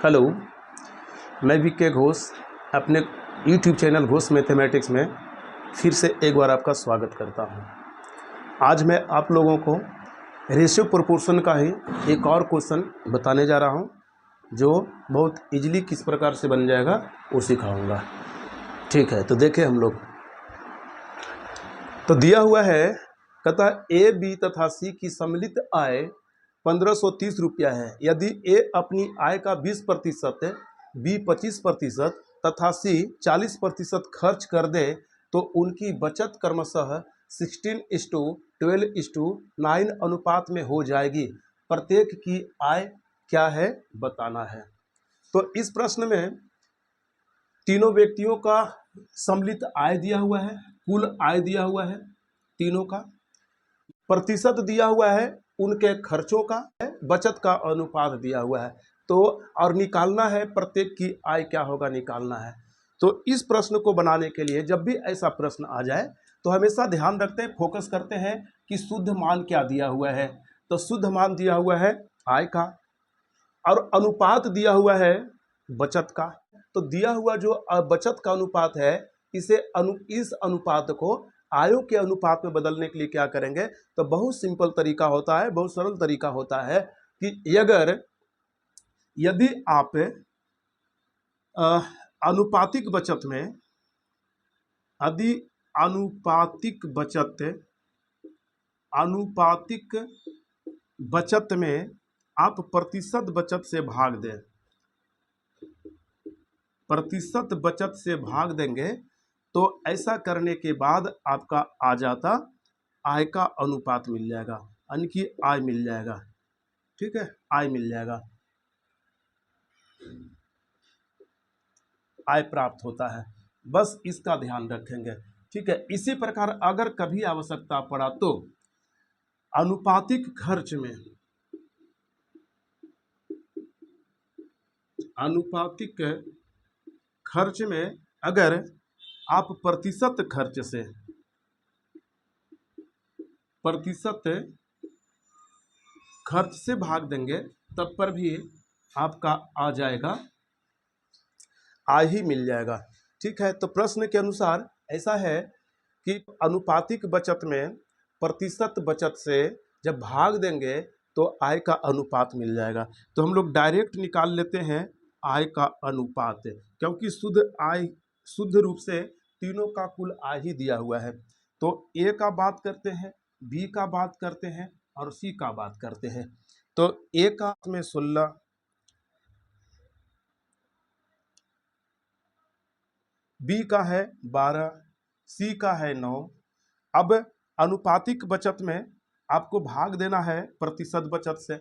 Hello, मैं VK Ghosh अपने YouTube channel Ghosh mathematics में फिर से एक बार आपका स्वागत करता हूं। आज मैं आप लोगों को रेशियो प्रोपोर्शन का ही एक और क्वेश्चन बताने जा रहा हूं, जो बहुत इजीली किस प्रकार से बन जाएगा वो सिखाऊंगा। ठीक है, तो देखें हम लोग। तो दिया हुआ है, कहता ए बी तथा सी की सम्मिलित आय 1530 रुपया है। यदि ए अपनी आय का 20%, बी 25% तथा सी 40% खर्च कर दे तो उनकी बचत क्रमशः 16:12:9 अनुपात में हो जाएगी। प्रत्येक की आय क्या है बताना है। तो इस प्रश्न में तीनों व्यक्तियों का सम्मिलित आय दिया हुआ है, कुल आय दिया हुआ है तीनों का, प्रतिशत दिया हुआ है उनके खर्चों का, बचत का अनुपात दिया हुआ है। तो और निकालना है प्रत्येक की आय क्या होगा, निकालना है। तो इस प्रश्न को बनाने के लिए जब भी ऐसा प्रश्न आ जाए तो हमेशा ध्यान रखते हैं, फोकस करते हैं कि शुद्ध मान क्या दिया हुआ है। तो शुद्ध मान दिया हुआ है आय का, और अनुपात दिया हुआ है बचत का। तो दिया हुआ जो बचत का अनुपात है, इस अनुपात को आयों के अनुपात में बदलने के लिए क्या करेंगे, तो बहुत सिंपल तरीका होता है, बहुत सरल तरीका होता है कि यदि आप अनुपातिक बचत में, यदि अनुपातिक बचत में आप प्रतिशत बचत से भाग दें, प्रतिशत बचत से भाग देंगे तो ऐसा करने के बाद आपका आ जाता आय का अनुपात मिल जाएगा, यानी कि आय मिल जाएगा। ठीक है, आय मिल जाएगा, आय प्राप्त होता है। बस इसका ध्यान रखेंगे। ठीक है, इसी प्रकार अगर कभी आवश्यकता पड़ा तो अनुपातिक खर्च में अगर आप प्रतिशत खर्च से भाग देंगे तब पर भी आपका आ जाएगा, आय ही मिल जाएगा। ठीक है, तो प्रश्न के अनुसार ऐसा है कि अनुपातिक बचत में प्रतिशत बचत से जब भाग देंगे तो आय का अनुपात मिल जाएगा। तो हम लोग डायरेक्ट निकाल लेते हैं आय का अनुपात, क्योंकि शुद्ध रूप से तीनों का कुल आय ही दिया हुआ है। तो ए का बात करते हैं, बी का बात करते हैं और सी का बात करते हैं। तो ए का में 16, बी का है 12, सी का है 9। अब अनुपातिक बचत में आपको भाग देना है प्रतिशत बचत से।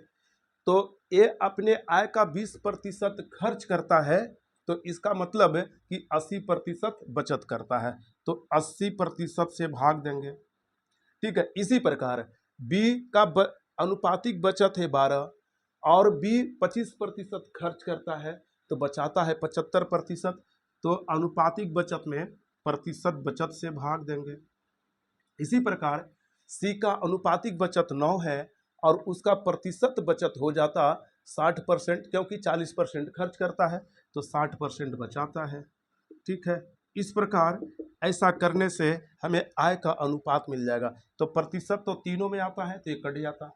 तो ए अपने आय का 20% खर्च करता है, तो इसका मतलब कि 80% बचत करता है, तो 80% से भाग देंगे। ठीक है, इसी प्रकार बी का अनुपातिक बचत है 12 और बी 25% खर्च करता है, तो बचाता है 75%। तो अनुपातिक बचत में प्रतिशत बचत से भाग देंगे। इसी प्रकार सी का अनुपातिक बचत 9 है और उसका प्रतिशत बचत हो जाता 60%, क्योंकि 40% खर्च करता है, तो 60% बचाता है। ठीक है, इस प्रकार ऐसा करने से हमें आय का अनुपात मिल जाएगा। तो प्रतिशत तो तीनों में आता है, तो ये कट जाता।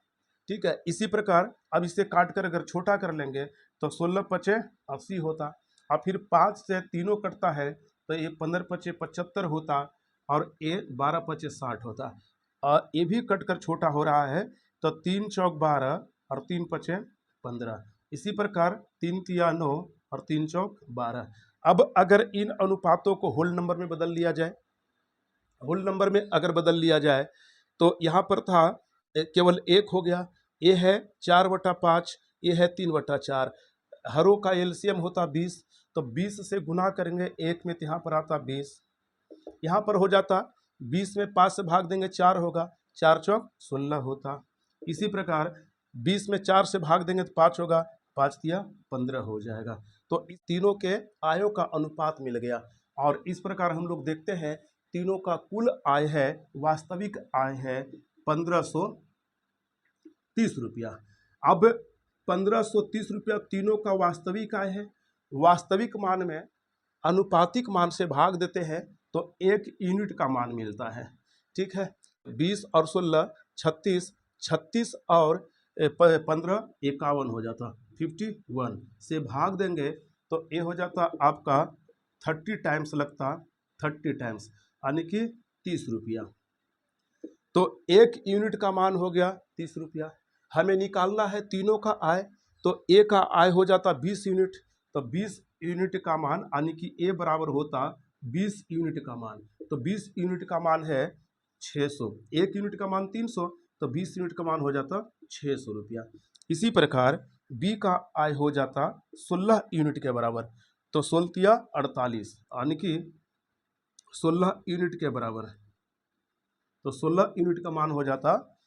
ठीक है, इसी प्रकार अब इसे काट कर अगर छोटा कर लेंगे तो 16×5 = 80 होता, और फिर 5 से तीनों कटता है तो ये 15×5 = 75 होता, और ये 12×5 = 60 होता। और ये भी कट कर छोटा हो रहा है, तो 3×4 = 12 और 3×5 = 15। इसी प्रकार 3×3 = 9 और 3×4 = 12। अब अगर इन अनुपातों को होल नंबर में बदल लिया जाए, होल नंबर में अगर बदल लिया जाए तो यहाँ पर था केवल 1 हो गया, ये है 4/5, ये है 3/4। हरों का एलसीएम होता 20, तो 20 से गुना करेंगे 1 में, तो यहाँ पर आता 20, यहाँ पर हो जाता 20 में 5 से भाग देंगे 4 होगा, 4×4 = 16 होता। इसी प्रकार 20 में 4 से भाग देंगे तो 5 होगा, 5×3 = 15 हो जाएगा। तो इस तीनों के आयों का अनुपात मिल गया, और इस प्रकार हम लोग देखते हैं तीनों का कुल आय है, वास्तविक आय है 1530 रुपया। अब 1530 रुपया तीनों का वास्तविक आय है। वास्तविक मान में अनुपातिक मान से भाग देते हैं तो 1 यूनिट का मान मिलता है। ठीक है, 20 और 16 36, 36 और 15 51 हो जाता, 51 से भाग देंगे तो ये हो जाता आपका 30 टाइम्स लगता, 30 टाइम्स यानी कि 30 रुपया। तो 1 यूनिट का मान हो गया 30 रुपया। हमें निकालना है तीनों का आय, तो ए का आय हो जाता 20 यूनिट, तो 20 यूनिट का मान यानी कि ए बराबर होता 20 यूनिट का मान। तो 20 यूनिट का मान है 600, 1 यूनिट का मान 300, तो 20 यूनिट का मान हो जाता 600 रुपया। इसी प्रकार बी का आय हो जाता 16 यूनिट के बराबर, तो 16 या 48 यानी कि 16 यूनिट के बराबर, तो 16 यूनिट का मान हो जाता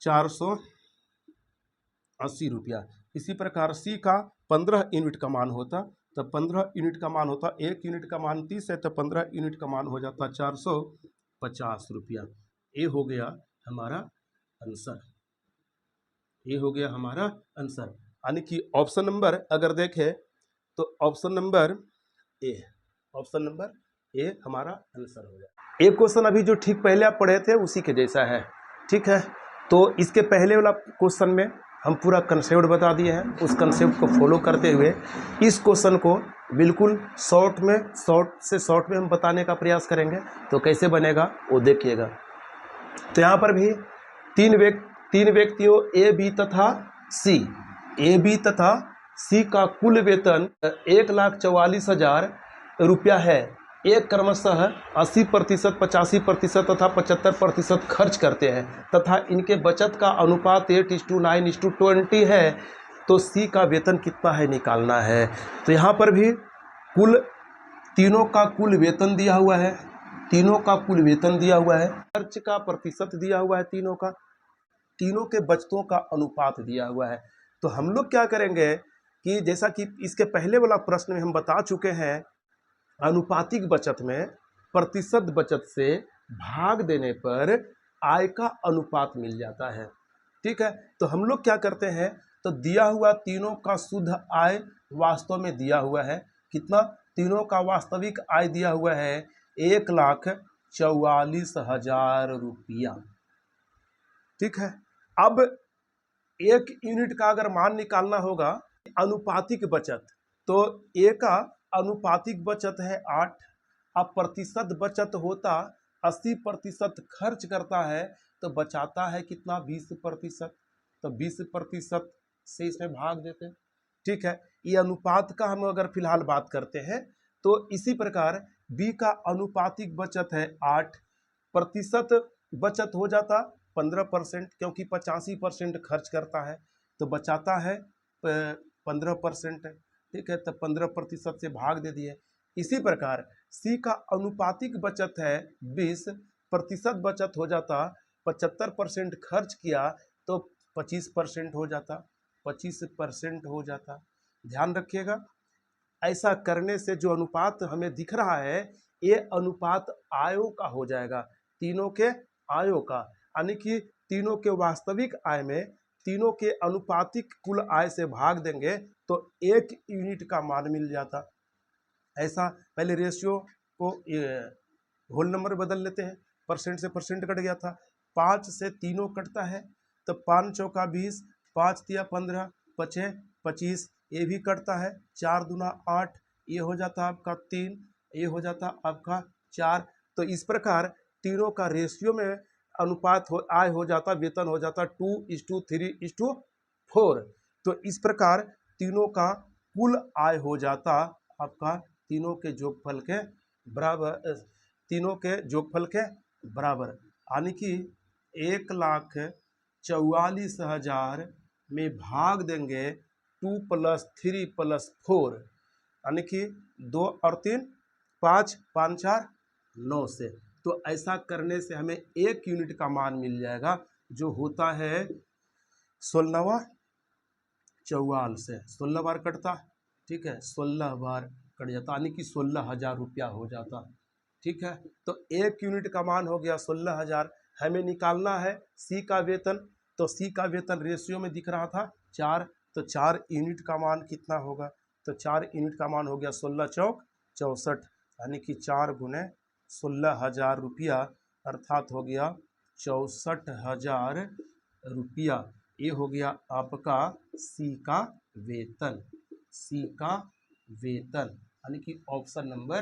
480 रुपया। इसी प्रकार सी का 15 यूनिट का मान होता, तो 15 यूनिट का मान होता, 1 यूनिट का मान 30 है तो 15 यूनिट का मान हो जाता 450 रुपया। ये हो गया हमारा आंसर, ये हो गया हमारा आंसर। यानी कि ऑप्शन नंबर अगर देखें तो option number A, option number A हमारा आंसर हो गया। एक क्वेश्चन अभी जो ठीक पहले आप पढ़े थे उसी के जैसा है। ठीक है, तो इसके पहले वाला क्वेश्चन में हम पूरा कंसेप्ट बता दिए हैं, उस कंसेप्ट को फॉलो करते हुए इस क्वेश्चन को बिल्कुल शॉर्ट से शॉर्ट में हम बताने का प्रयास करेंगे। तो कैसे बनेगा वो देखिएगा। तो यहाँ पर भी तीन व्यक्तियों ए बी तथा सी का कुल वेतन 1,44,000 रुपया है। एक क्रमशः 80%, 85% तथा 75% खर्च करते हैं तथा इनके बचत का अनुपात 8:9:20 है। तो सी का वेतन कितना है निकालना है। तो यहाँ पर भी तीनों का कुल वेतन दिया हुआ है, तीनों का कुल वेतन दिया हुआ है, खर्च का प्रतिशत दिया हुआ है, तीनों के बचतों का अनुपात दिया हुआ है। तो हम लोग क्या करेंगे कि जैसा कि इसके पहले वाला प्रश्न में हम बता चुके हैं, अनुपातिक बचत में प्रतिशत बचत से भाग देने पर आय का अनुपात मिल जाता है। ठीक है, तो हम लोग क्या करते हैं, तो दिया हुआ तीनों का शुद्ध आय वास्तव में दिया हुआ है कितना, तीनों का वास्तविक आय दिया हुआ है 1,44,000 रुपया। ठीक है, अब 1 यूनिट का अगर मान निकालना होगा अनुपातिक बचत, तो ए का अनुपातिक बचत है 8, अब प्रतिशत बचत होता 80% खर्च करता है तो बचाता है कितना 20%, तो 20% से इसमें भाग देते हैं। ठीक है, ये अनुपात का हम अगर फिलहाल बात करते हैं तो इसी प्रकार बी का अनुपातिक बचत है 8, प्रतिशत बचत हो जाता 15%, क्योंकि 85% खर्च करता है तो बचाता है 15%। ठीक है, तो 15% से भाग दे दिए। इसी प्रकार सी का अनुपातिक बचत है 20, प्रतिशत बचत हो जाता 75% खर्च किया तो 25% हो जाता, 25% हो जाता। ध्यान रखिएगा, ऐसा करने से जो अनुपात हमें दिख रहा है ये अनुपात आयों का हो जाएगा, तीनों के आयों का, यानी कि तीनों के वास्तविक आय में तीनों के अनुपातिक कुल आय से भाग देंगे तो 1 यूनिट का मान मिल जाता। ऐसा पहले रेशियो को होल नंबर बदल लेते हैं, परसेंट से परसेंट कट गया था, 5 से तीनों कटता है तो 5 चौका 20, 5 तिया 15, 5 25, ये भी कटता है, 4 दूना 8, ये हो जाता आपका 3, ये हो जाता आपका 4। तो इस प्रकार तीनों का रेशियो में अनुपात आय हो जाता, वेतन हो जाता 2:3:4। तो इस प्रकार तीनों का कुल आय हो जाता आपका तीनों के जोगफल के बराबर, तीनों के जोगफल के बराबर, यानी कि 1,44,000 में भाग देंगे 2 + 3 + 4, यानी कि 2 और 3 5, 5 4 9 से। तो ऐसा करने से हमें 1 यूनिट का मान मिल जाएगा जो होता है 16वां 44 से, 16 बार कटता। ठीक है, 16 बार कट जाता, यानी कि 16,000 रुपया हो जाता। ठीक है, तो 1 यूनिट का मान हो गया 16,000। हमें निकालना है सी का वेतन, तो सी का वेतन रेशियो में दिख रहा था 4, तो 4 यूनिट का मान कितना होगा? तो 4 यूनिट का मान हो गया 16 चौक 64, यानी कि 4 गुने 16,000 रुपया, अर्थात हो गया 64,000 रुपया। ये हो गया आपका सी का वेतन, सी का वेतन, यानी कि ऑप्शन नंबर